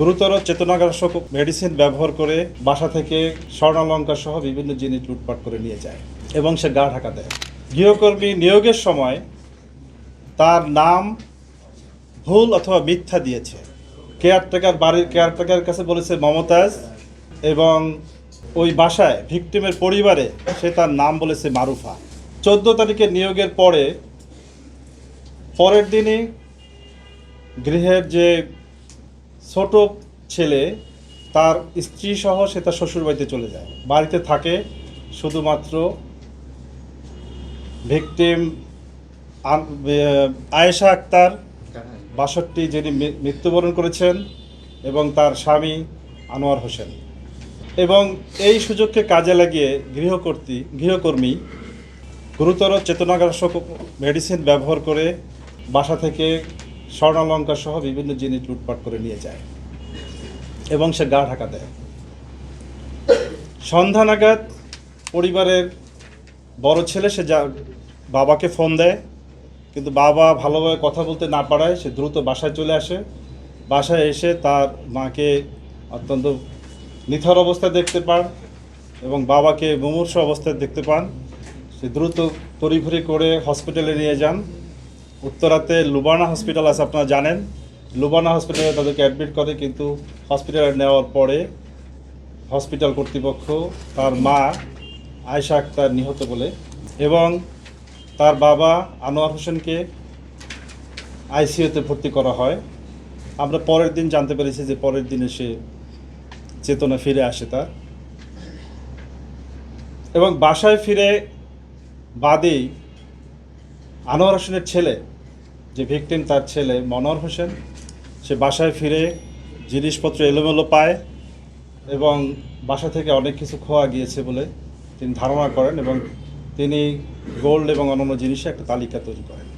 গুরুতর চেতনানাশক মেডিসিন ব্যবহার করে বাসা থেকে স্বর্ণালঙ্কার সহ বিভিন্ন জিনিস লুটপাট করে নিয়ে যায় এবং সে গা ঢাকা দেয়। গৃহকর্মী নিয়োগের সময় তার নাম ভুল অথবা মিথ্যা দিয়েছে। বাড়ির কেয়ারটেকারের কাছে বলেছে মমতাজ, এবং ওই বাসায় ভিকটিমের পরিবারে সে তার নাম বলেছে মারুফা। 14 তারিখে নিয়োগের পরের দিনই গৃহের যে ছোট ছেলে তার স্ত্রী সহ সে তার শ্বশুরবাড়িতে চলে যায়। বাড়িতে থাকে শুধুমাত্র ভিকটিম আয়েশা আক্তার 62, যিনি মৃত্যুবরণ করেছেন, এবং তার স্বামী আনোয়ার হোসেন। এবং এই সুযোগকে কাজে লাগিয়ে গৃহকর্মী গুরুতর চেতনানাশক মেডিসিন ব্যবহার করে বাসা থেকে স্বর্ণালঙ্কার সহ বিভিন্ন জিনিস লুটপাট করে নিয়ে যায় এবং সে গা ঢাকা দেয়। সন্ধ্যা নাগাদ পরিবারের বড় ছেলে সে বাবাকে ফোন দেয়, কিন্তু বাবা ভালোভাবে কথা বলতে না পারায় সে দ্রুত বাসায় চলে আসে। বাসায় এসে তার মাকে অত্যন্ত নিথর অবস্থায় দেখতে পান এবং বাবাকে মুমূর্ষ অবস্থায় দেখতে পান। সে দ্রুত তড়িঘড়ি করে হসপিটালে নিয়ে যান। উত্তরাতে লুবানা হসপিটাল আছে, আপনারা জানেন। লুবানা হসপিটালে তাদেরকে অ্যাডমিট করে, কিন্তু হসপিটালে নেওয়ার পরে হসপিটাল কর্তৃপক্ষ তার মা আয়েশা আক্তার নিহত বলে এবং তার বাবা আনোয়ার হোসেনকে আইসিইউতে ভর্তি করা হয়। আমরা পরের দিন জানতে পেরেছি যে পরের দিনে সে চেতনা ফিরে আসে তার, এবং বাসায় ফিরে বাদী আনোয়ার হোসেনের ছেলে, যে ভিকটিম তার ছেলে মনোয়ার হোসেন, সে বাসায় ফিরে জিনিসপত্র এলোমেলো পায় এবং বাসা থেকে অনেক কিছু খোয়া গিয়েছে বলে তিনি ধারণা করেন, এবং তিনি গোল্ড এবং অন্যান্য জিনিসের একটা তালিকা তৈরি করেন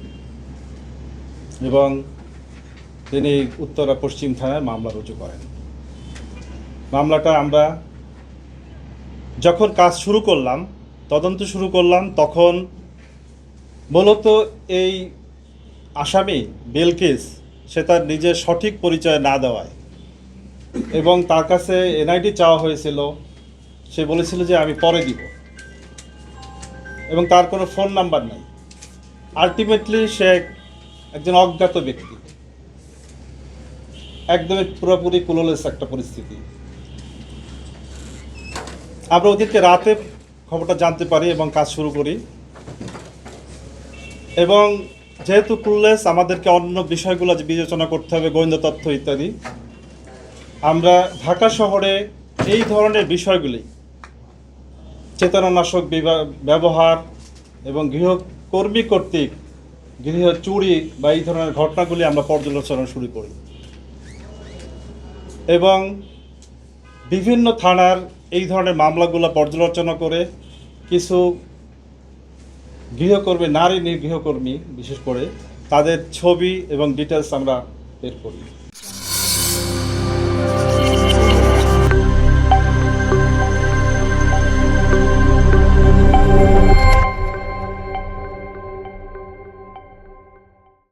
এবং তিনি উত্তরা পশ্চিম থানায় মামলা রুজু করেন। মামলাটা আমরা যখন তদন্ত শুরু করলাম, তখন মূলত এই আসামি বিলকিস সে তার নিজের সঠিক পরিচয় না দেওয়ায়, এবং তার কাছে এনআইডি চাওয়া হয়েছিল, সে বলেছিল যে আমি পরে দিব, এবং তার কোনো ফোন নাম্বার নাই। আলটিমেটলি সে একজন অজ্ঞাত ব্যক্তি, একদমই পুরোপুরি ক্লুলেস একটা পরিস্থিতি। আমরা ওদেরকে রাতে খবরটা জানতে পারি এবং কাজ শুরু করি, এবং যেহেতু ক্লুলেস আমাদেরকে অন্য বিষয়গুলো বিবেচনা করতে হবে, গোয়েন্দা তথ্য ইত্যাদি। আমরা ঢাকা শহরে এই ধরনের বিষয়গুলি, চেতনানাশক ব্যবহার এবং গৃহকর্মী কর্তৃক গৃহ চুরি বা এই ধরনের ঘটনাগুলি আমরা পর্যালোচনা শুরু করি, এবং বিভিন্ন থানার এই ধরনের মামলাগুলো পর্যালোচনা করে কিছু নারী গৃহকর্মী বিশেষ করে তাদের ছবি এবং ডিটেলস আমরা বের করি।